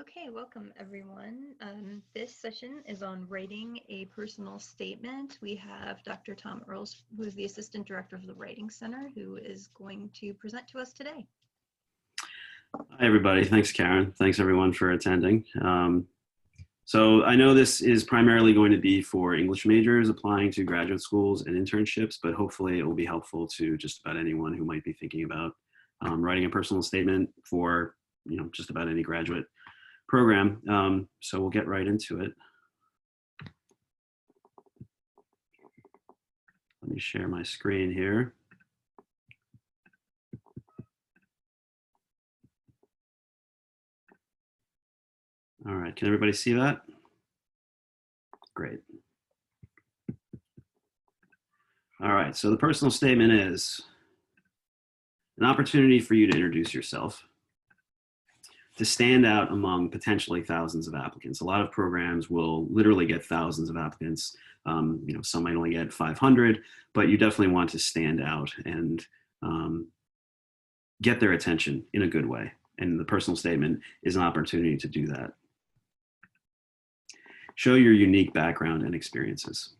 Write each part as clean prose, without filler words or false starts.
Okay, welcome everyone. This session is on writing a personal statement. We have Dr. Tom Earls, who is the Assistant Director of the Writing Center, who is going to present to us today. Hi, everybody. Thanks, Karen. Thanks, everyone, for attending. So I know this is primarily going to be for English majors applying to graduate schools and internships, but hopefully it will be helpful to just about anyone who might be thinking about writing a personal statement for just about any graduate program. So we'll get right into it. Let me share my screen here. All right, can everybody see that? Great. All right, so the personal statement is an opportunity for you to introduce yourself, to stand out among potentially thousands of applicants. A lot of programs will literally get thousands of applicants. Some might only get 500, but you definitely want to stand out and get their attention in a good way. And the personal statement is an opportunity to do that. Show your unique background and experiences.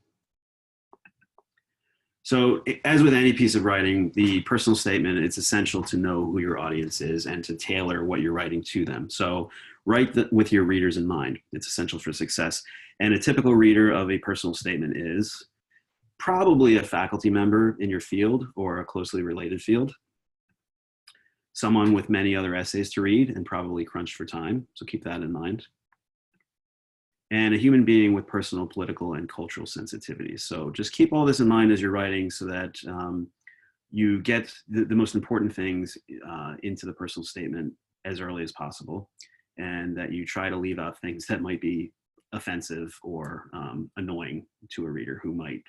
So as with any piece of writing, the personal statement, it's essential to know who your audience is and to tailor what you're writing to them. So write with your readers in mind. It's essential for success. And a typical reader of a personal statement is probably a faculty member in your field or a closely related field, someone with many other essays to read and probably crunched for time. So keep that in mind. And a human being with personal, political, and cultural sensitivities. So just keep all this in mind as you're writing so that you get the most important things into the personal statement as early as possible, and that you try to leave out things that might be offensive or annoying to a reader who might,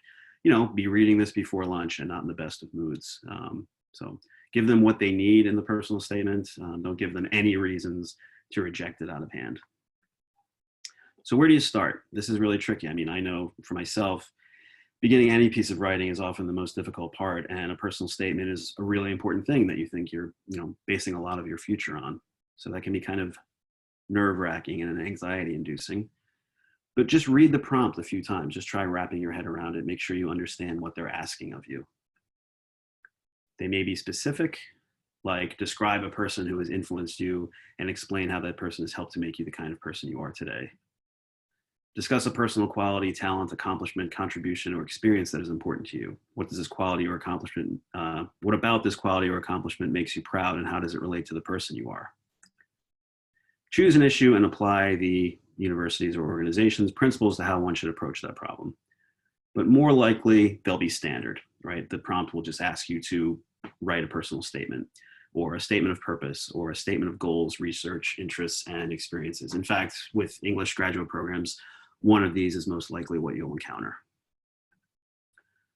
be reading this before lunch and not in the best of moods. So give them what they need in the personal statement. Don't give them any reasons to reject it out of hand. So where do you start? This is really tricky. I mean, I know for myself, beginning any piece of writing is often the most difficult part, and a personal statement is a really important thing that you think you're, basing a lot of your future on. So that can be kind of nerve-wracking and anxiety-inducing. But just read the prompt a few times. Just try wrapping your head around it. Make sure you understand what they're asking of you. They may be specific, like describe a person who has influenced you and explain how that person has helped to make you the kind of person you are today. Discuss a personal quality, talent, accomplishment, contribution, or experience that is important to you. What does this quality or accomplishment, what about this quality or accomplishment makes you proud, and how does it relate to the person you are? Choose an issue and apply the university's or organization's principles to how one should approach that problem. But more likely, they'll be standard, right? The prompt will just ask you to write a personal statement, or a statement of purpose, or a statement of goals, research, interests, and experiences. In fact, with English graduate programs, one of these is most likely what you'll encounter.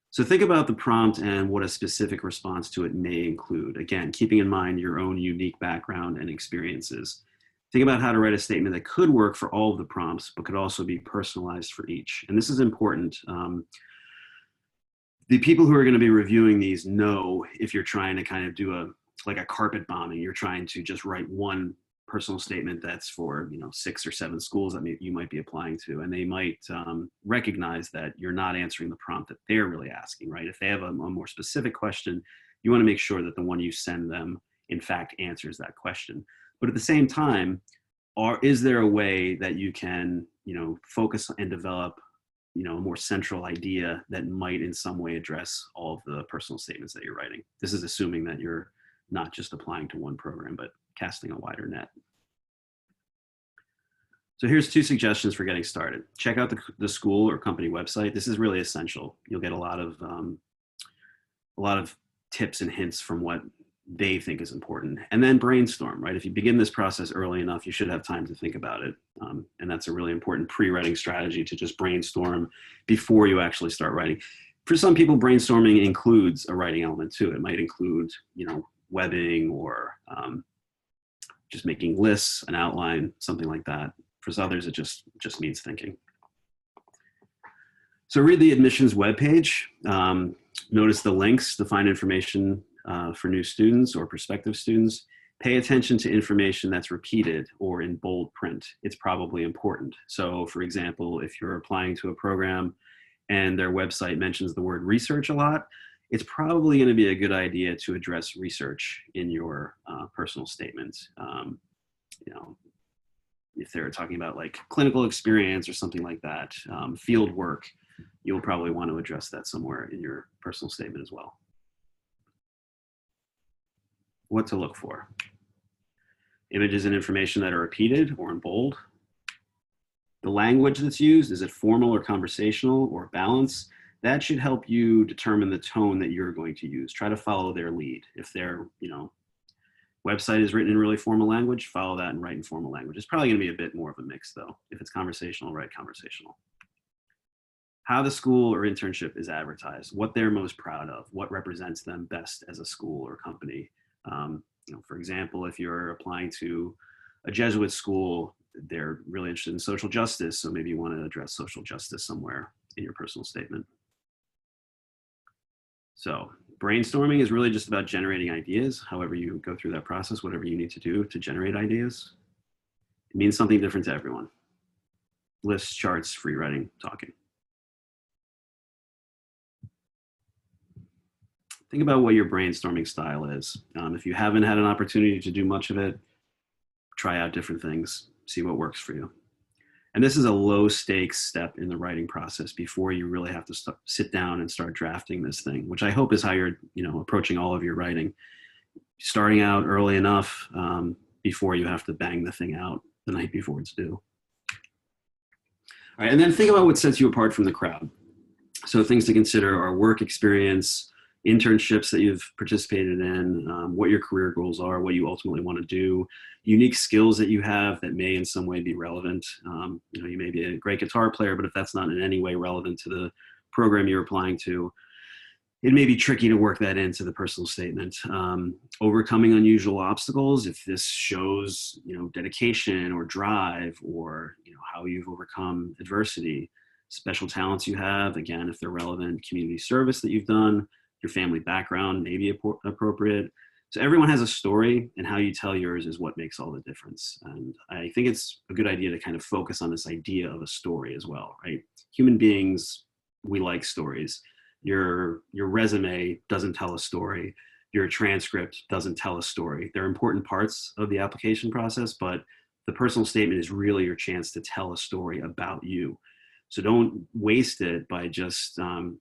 So think about the prompt and what a specific response to it may include. Again, keeping in mind your own unique background and experiences. Think about how to write a statement that could work for all of the prompts, but could also be personalized for each. And this is important. The people who are going to be reviewing these know if you're trying to kind of do like a carpet bombing, you're trying to just write one personal statement that's for 6 or 7 schools that you might be applying to, and they might recognize that you're not answering the prompt that they're really asking, right? If they have a more specific question, you want to make sure that the one you send them in fact answers that question. But at the same time, is there a way that you can focus and develop a more central idea that might in some way address all of the personal statements that you're writing? This is assuming that you're not just applying to one program, but casting a wider net. So here's 2 suggestions for getting started. Check out the school or company website. This is really essential. You'll get a lot of tips and hints from what they think is important. And then brainstorm, right? If you begin this process early enough, you should have time to think about it. And that's a really important pre-writing strategy, to just brainstorm before you actually start writing. For some people, brainstorming includes a writing element too. It might include, webbing or just making lists, an outline, something like that. For others, it just means thinking. So read the admissions webpage. Notice the links to find information for new students or prospective students. Pay attention to information that's repeated or in bold print. It's probably important. So for example, if you're applying to a program and their website mentions the word research a lot, it's probably going to be a good idea to address research in your personal statement. You know, if they're talking about like clinical experience or something like that, field work, you'll probably want to address that somewhere in your personal statement as well. What to look for. Images and information that are repeated or in bold. The language that's used, is it formal or conversational or balanced? That should help you determine the tone that you're going to use. Try to follow their lead. If their website is written in really formal language, follow that and write in formal language. It's probably going to be a bit more of a mix though. If it's conversational, write conversational. How the school or internship is advertised, what they're most proud of, what represents them best as a school or company. For example, if you're applying to a Jesuit school, they're really interested in social justice, so maybe you want to address social justice somewhere in your personal statement. So brainstorming is really just about generating ideas, however you go through that process, whatever you need to do to generate ideas. It means something different to everyone. Lists, charts, free writing, talking. Think about what your brainstorming style is. If you haven't had an opportunity to do much of it, try out different things, see what works for you. And this is a low stakes step in the writing process before you really have to sit down and start drafting this thing, which I hope is how you're approaching all of your writing. Starting out early enough before you have to bang the thing out the night before it's due. All right, and then think about what sets you apart from the crowd. So things to consider are work experience, internships that you've participated in, what your career goals are, what you ultimately want to do, unique skills that you have that may in some way be relevant. You may be a great guitar player, but if that's not in any way relevant to the program you're applying to, it may be tricky to work that into the personal statement. Overcoming unusual obstacles, if this shows dedication or drive, or how you've overcome adversity. Special talents you have, again, if they're relevant, community service that you've done, your family background may be appropriate. So everyone has a story, and how you tell yours is what makes all the difference. And I think it's a good idea to kind of focus on this idea of a story as well, right? Human beings, we like stories. Your resume doesn't tell a story. Your transcript doesn't tell a story. They're important parts of the application process, but the personal statement is really your chance to tell a story about you. So don't waste it by just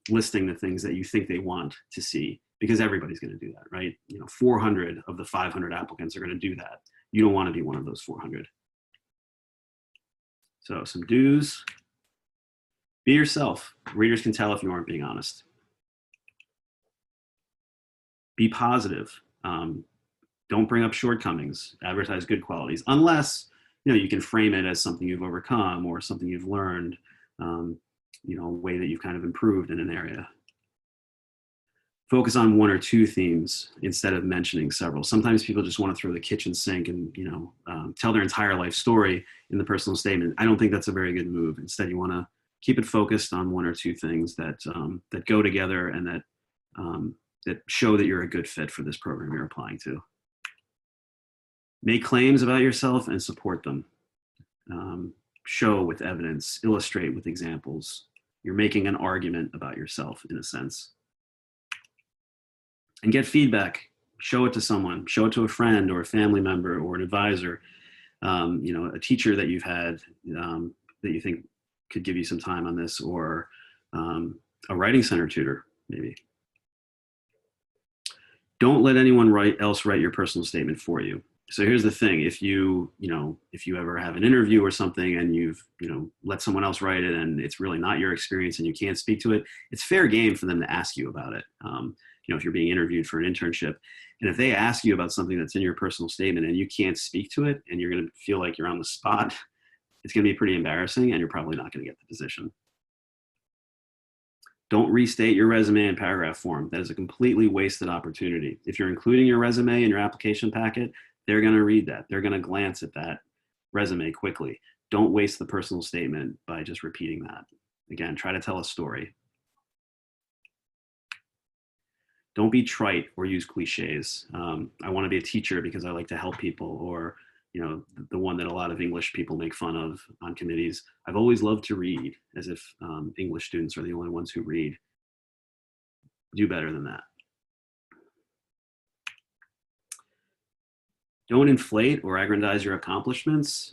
listing the things that you think they want to see, because everybody's going to do that, right? 400 of the 500 applicants are going to do that. You don't want to be one of those 400. So some do's. Be yourself. Readers can tell if you aren't being honest. Be positive. Don't bring up shortcomings. Advertise good qualities, unless you can frame it as something you've overcome or something you've learned. A way that you've kind of improved in an area. Focus on one or two themes instead of mentioning several. Sometimes people just want to throw the kitchen sink and tell their entire life story in the personal statement. I don't think that's a very good move. Instead, you want to keep it focused on one or two things that that go together and that show that you're a good fit for this program you're applying to. Make claims about yourself and support them. Show with evidence, illustrate with examples. You're making an argument about yourself in a sense. And get feedback. Show it to someone. Show it to a friend or a family member or an advisor. A teacher that you've had that you think could give you some time on this, or a writing center tutor, maybe. Don't let anyone else write your personal statement for you. So here's the thing: if you ever have an interview or something and you've let someone else write it and it's really not your experience and you can't speak to it, it's fair game for them to ask you about it. If you're being interviewed for an internship, and if they ask you about something that's in your personal statement and you can't speak to it and you're going to feel like you're on the spot, it's going to be pretty embarrassing and you're probably not going to get the position. Don't restate your resume in paragraph form. That is a completely wasted opportunity. If you're including your resume in your application packet, they're going to read that. They're going to glance at that resume quickly. Don't waste the personal statement by just repeating that. Again, try to tell a story. Don't be trite or use cliches. I want to be a teacher because I like to help people, or the one that a lot of English people make fun of on committees. I've always loved to read, as if English students are the only ones who read. Do better than that. Don't inflate or aggrandize your accomplishments.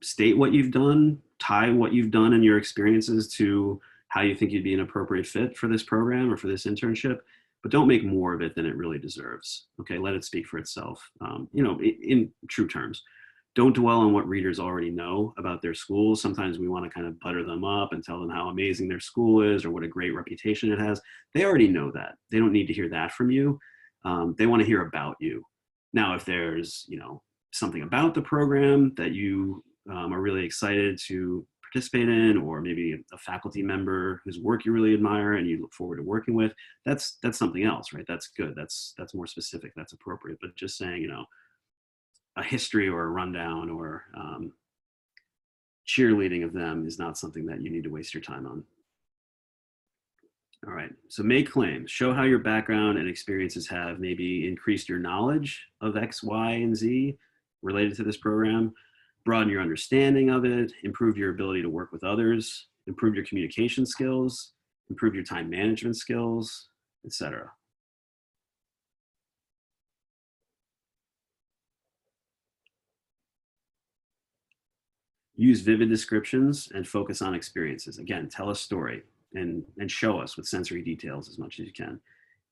State what you've done, tie what you've done and your experiences to how you think you'd be an appropriate fit for this program or for this internship, but don't make more of it than it really deserves. Okay, let it speak for itself. In true terms. Don't dwell on what readers already know about their schools. Sometimes we want to kind of butter them up and tell them how amazing their school is or what a great reputation it has. They already know that. They don't need to hear that from you. They want to hear about you. Now, if there's something about the program that you are really excited to participate in, or maybe a faculty member whose work you really admire and you look forward to working with, that's something else, right? That's good. That's more specific. That's appropriate. But just saying, a history or a rundown or cheerleading of them is not something that you need to waste your time on. All right, so make claims. Show how your background and experiences have maybe increased your knowledge of X, Y, and Z related to this program, broaden your understanding of it, improve your ability to work with others, improve your communication skills, improve your time management skills, etc. Use vivid descriptions and focus on experiences. Again, tell a story and show us with sensory details as much as you can.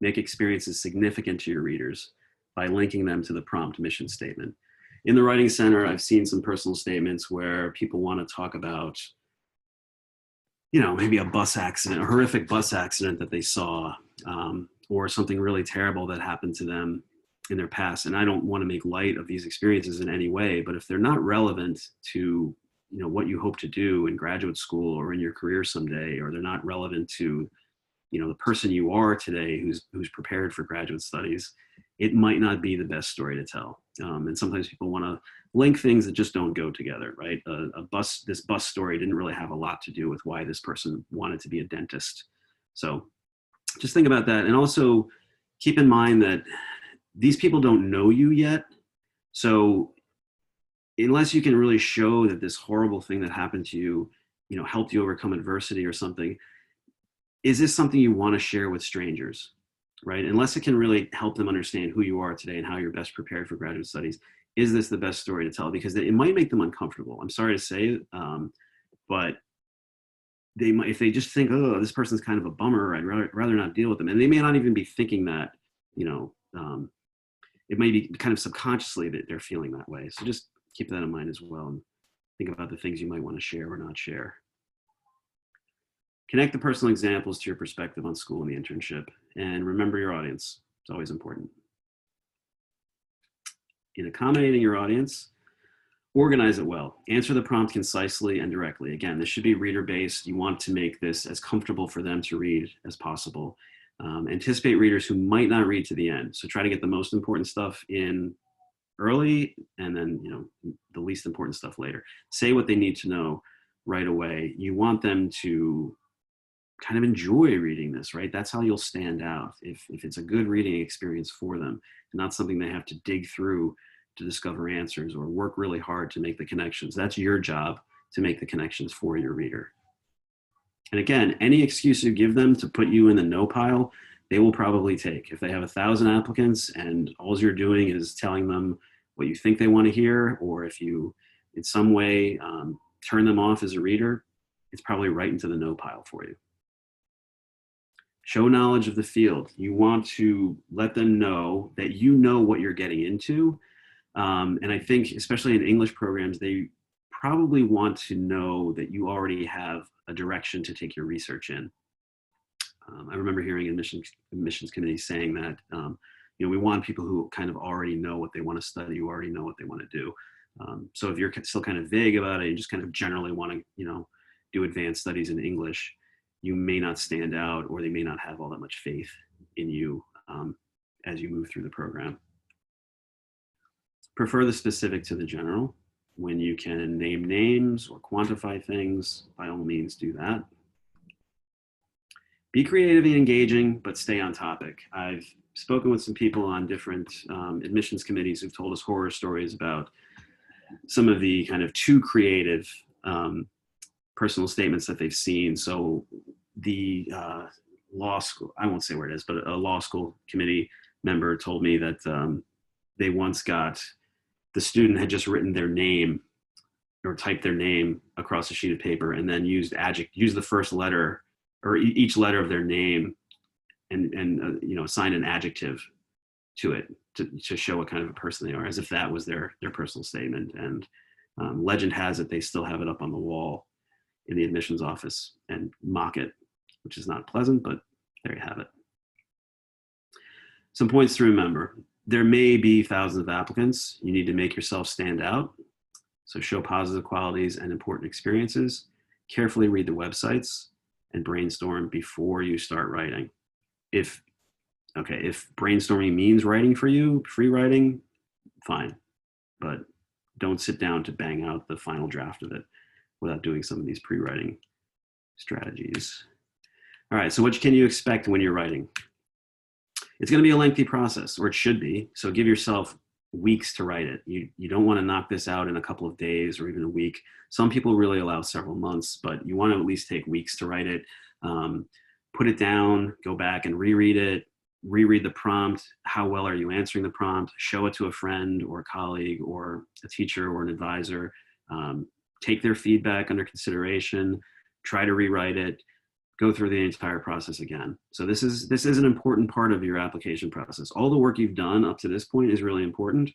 Make experiences significant to your readers by linking them to the prompt mission statement. In the Writing Center, I've seen some personal statements where people want to talk about, maybe a bus accident, a horrific bus accident that they saw, or something really terrible that happened to them in their past. And I don't want to make light of these experiences in any way, but if they're not relevant to what you hope to do in graduate school or in your career someday, or they're not relevant to the person you are today who's prepared for graduate studies, it might not be the best story to tell. And sometimes people want to link things that just don't go together, right? This bus story didn't really have a lot to do with why this person wanted to be a dentist. So just think about that. And also keep in mind that these people don't know you yet. So unless you can really show that this horrible thing that happened to you, helped you overcome adversity or something, is this something you want to share with strangers, right? Unless it can really help them understand who you are today and how you're best prepared for graduate studies, is this the best story to tell? Because it might make them uncomfortable. I'm sorry to say, but they might, if they just think, oh, this person's kind of a bummer, I'd rather not deal with them. And they may not even be thinking that, it may be kind of subconsciously that they're feeling that way. So just keep that in mind as well, and think about the things you might want to share or not share. Connect the personal examples to your perspective on school and the internship, and remember your audience. It's always important. In accommodating your audience, organize it well. Answer the prompt concisely and directly. Again, this should be reader-based. You want to make this as comfortable for them to read as possible. Anticipate readers who might not read to the end. So try to get the most important stuff in early, and then the least important stuff later. Say what they need to know right away. You want them to kind of enjoy reading this, right? That's how you'll stand out if it's a good reading experience for them, and not something they have to dig through to discover answers or work really hard to make the connections. That's your job, to make the connections for your reader. And again, any excuse you give them to put you in the no pile, they will probably take. If they have 1,000 applicants and all you're doing is telling them what you think they want to hear, or if you in some way turn them off as a reader, it's probably right into the no pile for you. Show knowledge of the field. You want to let them know that you know what you're getting into. And I think, especially in English programs, they probably want to know that you already have a direction to take your research in. I remember hearing admissions committees saying that, we want people who kind of already know what they want to study, who already know what they want to do. So if you're still kind of vague about it, you just kind of generally want to, do advanced studies in English, you may not stand out, or they may not have all that much faith in you as you move through the program. Prefer the specific to the general. When you can name names or quantify things, by all means do that. Be creative and engaging, but stay on topic. I've spoken with some people on different admissions committees who've told us horror stories about some of the kind of too creative personal statements that they've seen. So the law school, I won't say where it is, but a law school committee member told me that they once got, the student had just written their name or typed their name across a sheet of paper and then used the first letter or each letter of their name and assign an adjective to it to show what kind of a person they are, as if that was their personal statement. And legend has it they still have it up on the wall in the admissions office and mock it, which is not pleasant, but there you have it. Some points to remember. There may be thousands of applicants. You need to make yourself stand out. So show positive qualities and important experiences. Carefully read the websites and brainstorm before you start writing. If brainstorming means writing for you, free writing, fine. But don't sit down to bang out the final draft of it without doing some of these pre-writing strategies. All right, so what can you expect when you're writing? It's going to be a lengthy process, or it should be. So give yourself weeks to write it. You don't want to knock this out in a couple of days or even a week. Some people really allow several months, but you want to at least take weeks to write it. Put it down, go back and reread it, reread the prompt. How well are you answering the prompt? Show it to a friend or a colleague or a teacher or an advisor. Take their feedback under consideration, try to rewrite it, go through the entire process again. So this is an important part of your application process. All the work you've done up to this point is really important,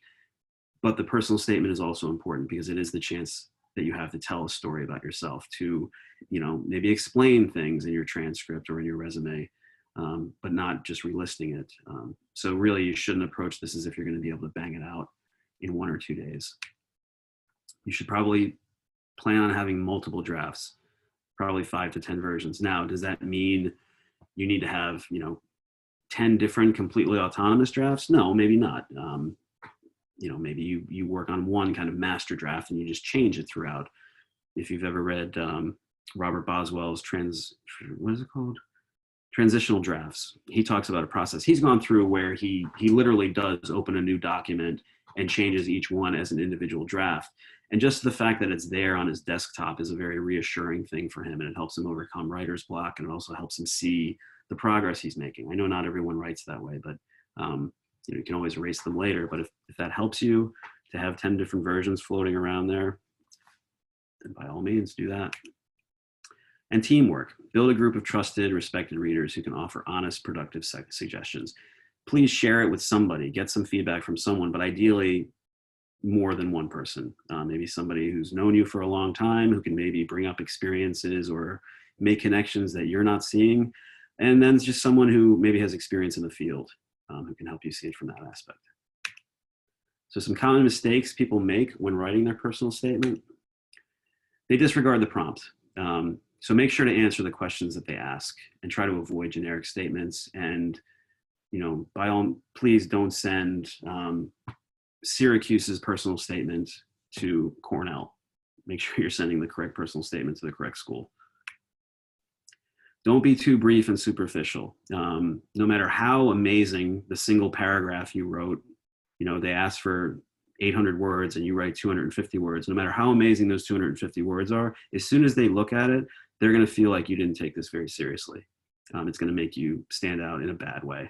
but the personal statement is also important because it is the chance that you have to tell a story about yourself, to, maybe explain things in your transcript or in your resume, but not just relisting it. So really you shouldn't approach this as if you're going to be able to bang it out in 1 or 2 days. You should probably plan on having multiple drafts, probably 5 to 10 versions. Now, does that mean you need to have, 10 different completely autonomous drafts? No, maybe not. Maybe you work on one kind of master draft and you just change it throughout. If you've ever read Robert Boswell's Transitional Drafts, he talks about a process he's gone through where he literally does open a new document and changes each one as an individual draft. And just the fact that it's there on his desktop is a very reassuring thing for him, and it helps him overcome writer's block, and it also helps him see the progress he's making. I know not everyone writes that way, but you can always erase them later. But if that helps you to have 10 different versions floating around there, then by all means do that. And teamwork. Build a group of trusted, respected readers who can offer honest, productive suggestions. Please share it with somebody, get some feedback from someone, but ideally more than one person. Maybe somebody who's known you for a long time, who can maybe bring up experiences or make connections that you're not seeing. And then just someone who maybe has experience in the field, who can help you see it from that aspect. So some common mistakes people make when writing their personal statement: they disregard the prompt. So make sure to answer the questions that they ask and try to avoid generic statements. And, please don't send Syracuse's personal statement to Cornell. Make sure you're sending the correct personal statement to the correct school. Don't be too brief and superficial. No matter how amazing the single paragraph you wrote, they asked for 800 words and you write 250 words. No matter how amazing those 250 words are, as soon as they look at it, they're going to feel like you didn't take this very seriously. It's going to make you stand out in a bad way.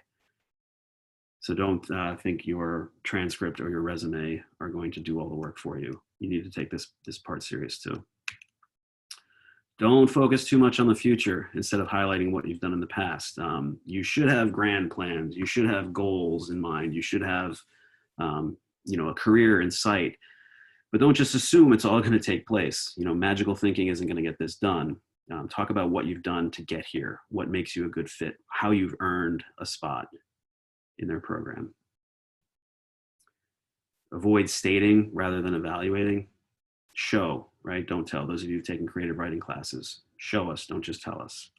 So don't think your transcript or your resume are going to do all the work for you. You need to take this part serious too. Don't focus too much on the future instead of highlighting what you've done in the past. You should have grand plans. You should have goals in mind. You should have a career in sight. But don't just assume it's all going to take place. Magical thinking isn't going to get this done. Talk about what you've done to get here, what makes you a good fit, how you've earned a spot in their program. Avoid stating rather than evaluating. Show, right? Don't tell. Those of you who've taken creative writing classes, show us, don't just tell us.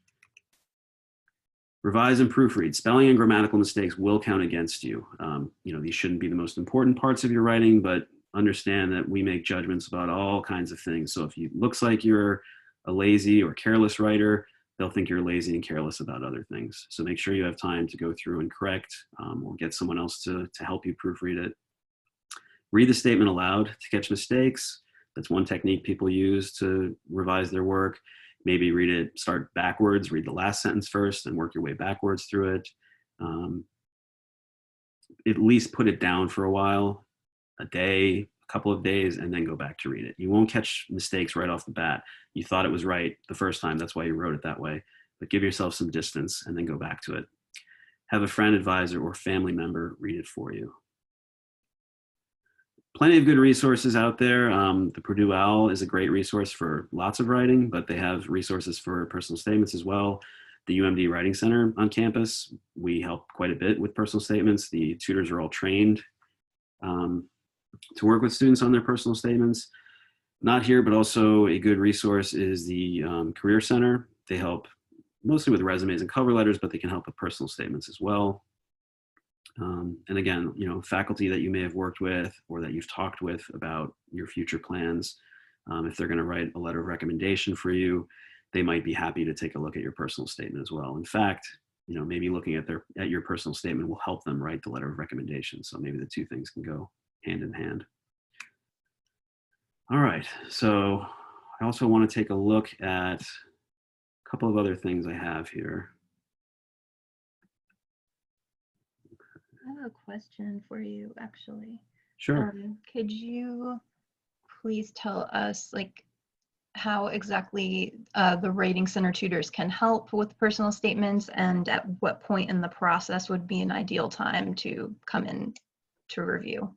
Revise and proofread. Spelling and grammatical mistakes will count against you. These shouldn't be the most important parts of your writing, but understand that we make judgments about all kinds of things. So if it looks like you're a lazy or careless writer, they'll think you're lazy and careless about other things. So make sure you have time to go through and correct, or get someone else to help you proofread it. Read the statement aloud to catch mistakes. That's one technique people use to revise their work. Maybe read it, start backwards, read the last sentence first and work your way backwards through it. At least put it down for a while, a day, a couple of days, and then go back to read it. You won't catch mistakes right off the bat. You thought it was right the first time, that's why you wrote it that way. But give yourself some distance and then go back to it. Have a friend, advisor, or family member read it for you. Plenty of good resources out there. The Purdue OWL is a great resource for lots of writing, but they have resources for personal statements as well. The UMD Writing Center on campus, we help quite a bit with personal statements. The tutors are all trained to work with students on their personal statements. Not here, but also a good resource is the Career Center. They help mostly with resumes and cover letters, but they can help with personal statements as well. And again, faculty that you may have worked with or that you've talked with about your future plans, if they're going to write a letter of recommendation for you, they might be happy to take a look at your personal statement as well. In fact, maybe looking at your personal statement will help them write the letter of recommendation. So maybe the two things can go hand in hand. All right, so I also want to take a look at a couple of other things I have here. I have a question for you, actually. Sure. Could you please tell us, how exactly the Writing Center tutors can help with personal statements, and at what point in the process would be an ideal time to come in to review?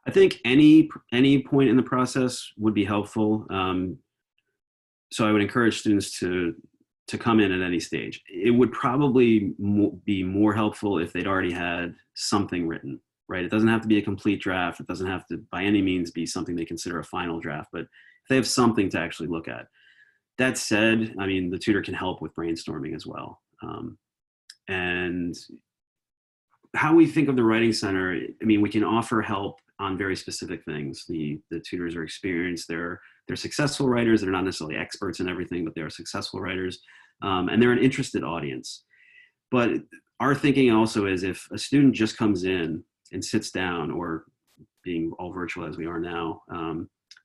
I think any point in the process would be helpful. So I would encourage students to come in at any stage. It would probably be more helpful if they'd already had something written, right? It doesn't have to be a complete draft. It doesn't have to by any means be something they consider a final draft, but if they have something to actually look at. That said, I mean, the tutor can help with brainstorming as well. And how we think of the Writing Center, I mean, we can offer help on very specific things. The tutors are experienced. They're successful writers. They're not necessarily experts in everything, but they're successful writers. And they're an interested audience. But our thinking also is if a student just comes in and sits down, or being all virtual as we are now,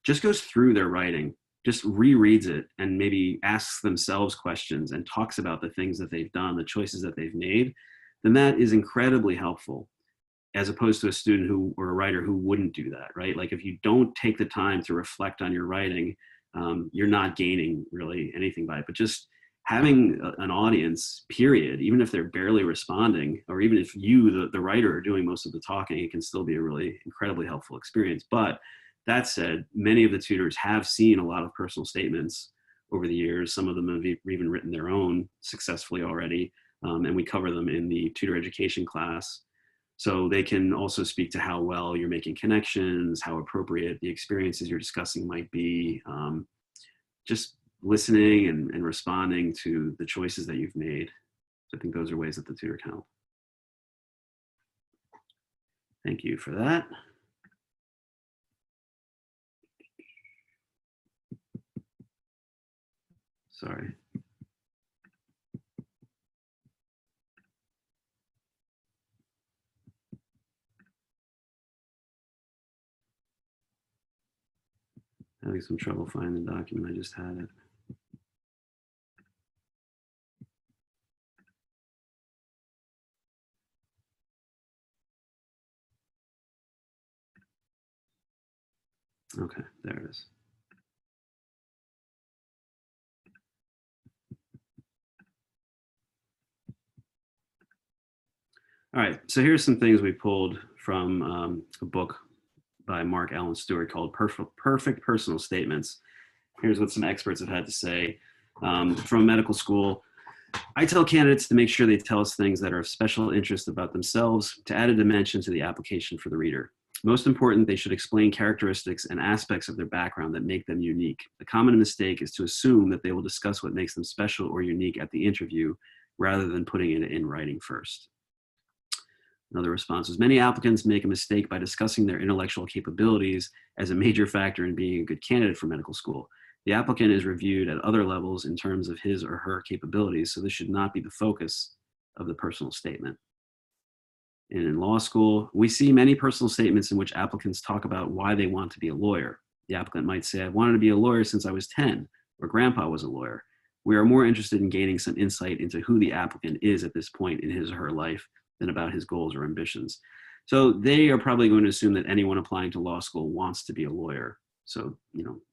just goes through their writing, just rereads it and maybe asks themselves questions and talks about the things that they've done, the choices that they've made, then that is incredibly helpful, as opposed to a student or a writer who wouldn't do that, right? Like if you don't take the time to reflect on your writing, you're not gaining really anything by it. But just having an audience, period, even if they're barely responding, or even if you, the writer, are doing most of the talking, it can still be a really incredibly helpful experience. But that said, many of the tutors have seen a lot of personal statements over the years. Some of them have even written their own successfully already, and we cover them in the tutor education class. So they can also speak to how well you're making connections, how appropriate the experiences you're discussing might be, just listening and responding to the choices that you've made. So I think those are ways that the tutor can help. Thank you for that. Sorry. Having some trouble finding the document. I just had it. Okay, there it is. All right, so here's some things we pulled from a book by Mark Allen Stewart called Perfect Personal Statements. Here's what some experts have had to say from medical school. I tell candidates to make sure they tell us things that are of special interest about themselves to add a dimension to the application for the reader. Most important, they should explain characteristics and aspects of their background that make them unique. The common mistake is to assume that they will discuss what makes them special or unique at the interview rather than putting it in writing first. Another response was, many applicants make a mistake by discussing their intellectual capabilities as a major factor in being a good candidate for medical school. The applicant is reviewed at other levels in terms of his or her capabilities, so this should not be the focus of the personal statement. And in law school, we see many personal statements in which applicants talk about why they want to be a lawyer. The applicant might say, "I've wanted to be a lawyer since I was 10, or grandpa was a lawyer." We are more interested in gaining some insight into who the applicant is at this point in his or her life than about his goals or ambitions. So they are probably going to assume that anyone applying to law school wants to be a lawyer. So,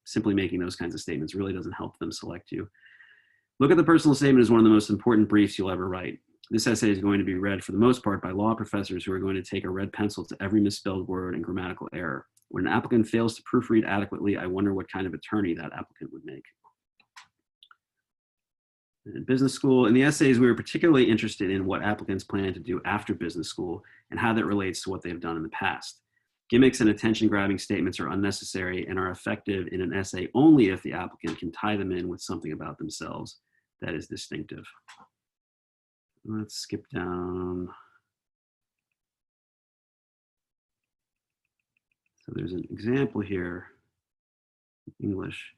simply making those kinds of statements really doesn't help them select you. Look at the personal statement as one of the most important briefs you'll ever write. This essay is going to be read for the most part by law professors who are going to take a red pencil to every misspelled word and grammatical error. When an applicant fails to proofread adequately, I wonder what kind of attorney that applicant would make. In business school, in the essays, we were particularly interested in what applicants plan to do after business school and how that relates to what they've done in the past. Gimmicks and attention-grabbing statements are unnecessary and are effective in an essay only if the applicant can tie them in with something about themselves that is distinctive. Let's skip down. So there's an example here, English.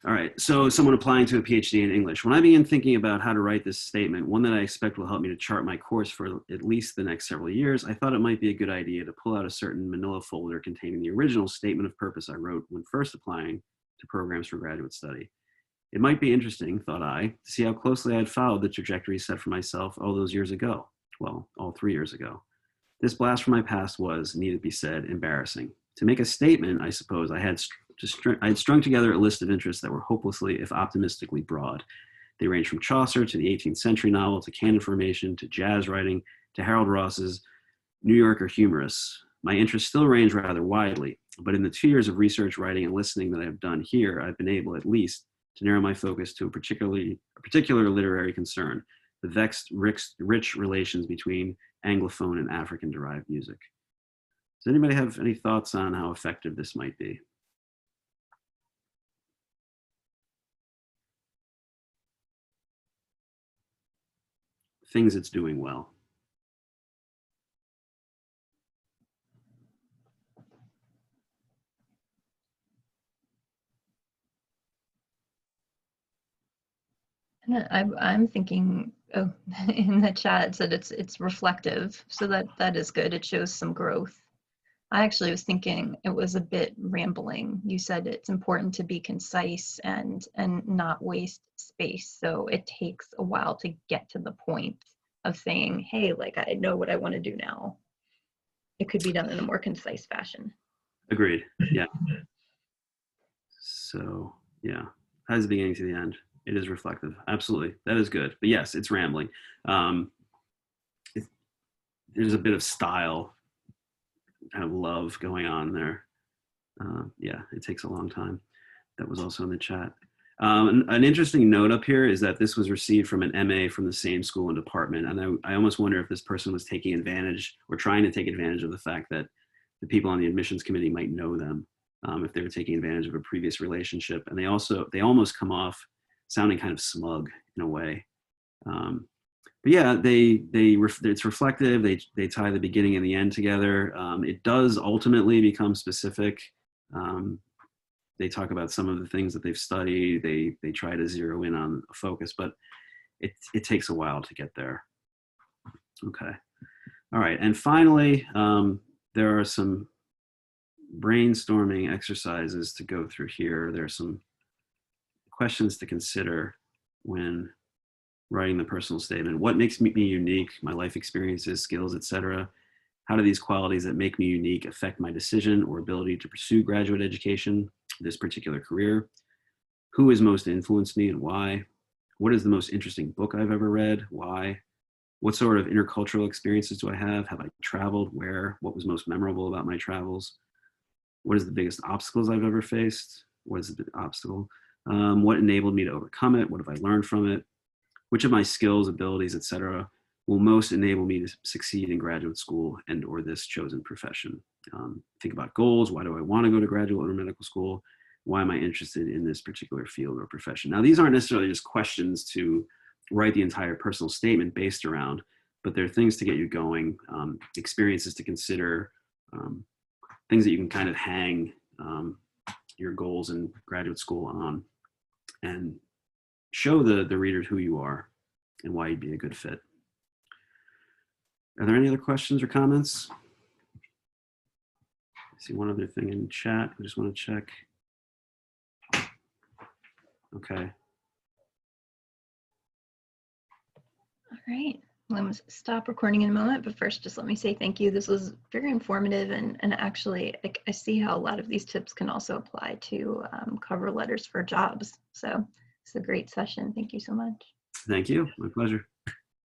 All right, so someone applying to a PhD in English. When I began thinking about how to write this statement, one that I expect will help me to chart my course for at least the next several years, I thought it might be a good idea to pull out a certain manila folder containing the original statement of purpose I wrote when first applying to programs for graduate study. It might be interesting, thought I, to see how closely I had followed the trajectory set for myself all those years ago. Well, all 3 years ago. This blast from my past was, need it be said, embarrassing. To make a statement, I suppose, I had strung together a list of interests that were hopelessly, if optimistically, broad. They range from Chaucer to the 18th century novel, to canon formation, to jazz writing, to Harold Ross's New Yorker humorists. My interests still range rather widely, but in the 2 years of research, writing, and listening that I've done here, I've been able, at least, to narrow my focus to a particular literary concern, the vexed, rich relations between Anglophone and African-derived music. Does anybody have any thoughts on how effective this might be? Things it's doing well. I'm thinking, oh, in the chat it said it's reflective, so that is good. It shows some growth. I actually was thinking it was a bit rambling. You said it's important to be concise and not waste space. So it takes a while to get to the point of saying, hey, like, I know what I want to do now. It could be done in a more concise fashion. Agreed. Yeah. So yeah, as the beginning to the end, it is reflective. Absolutely, that is good. But yes, it's rambling. There's a bit of style, kind of love going on there. Yeah, it takes a long time. That was also in the chat. An interesting note up here is that this was received from an MA from the same school and department. And I almost wonder if this person was taking advantage or trying to take advantage of the fact that the people on the admissions committee might know them, if they were taking advantage of a previous relationship. And they almost come off sounding kind of smug in a way. But yeah, it's reflective. They tie the beginning and the end together. It does ultimately become specific. They talk about some of the things that they've studied. They try to zero in on a focus, but it takes a while to get there. Okay. All right. And finally, there are some brainstorming exercises to go through here. There are some questions to consider when writing the personal statement. What makes me unique? My life experiences, skills, etc. How do these qualities that make me unique affect my decision or ability to pursue graduate education, this particular career? Who has most influenced me and why? What is the most interesting book I've ever read? Why? What sort of intercultural experiences do I have? Have I traveled? Where? What was most memorable about my travels? What is the biggest obstacles I've ever faced? What is the obstacle? What enabled me to overcome it? What have I learned from it? Which of my skills, abilities, etc., will most enable me to succeed in graduate school and or this chosen profession? Think about goals. Why do I want to go to graduate or medical school? Why am I interested in this particular field or profession? Now, these aren't necessarily just questions to write the entire personal statement based around, but they're things to get you going, experiences to consider, things that you can kind of hang your goals in graduate school on, and show the readers who you are and why you'd be a good fit. Are there any other questions or comments? I see one other thing in chat. I just want to check. Okay. All right. Well, I'm going to stop recording in a moment, but first just let me say thank you. This was very informative, and actually I see how a lot of these tips can also apply to cover letters for jobs. So it's a great session. Thank you so much. Thank you. My pleasure.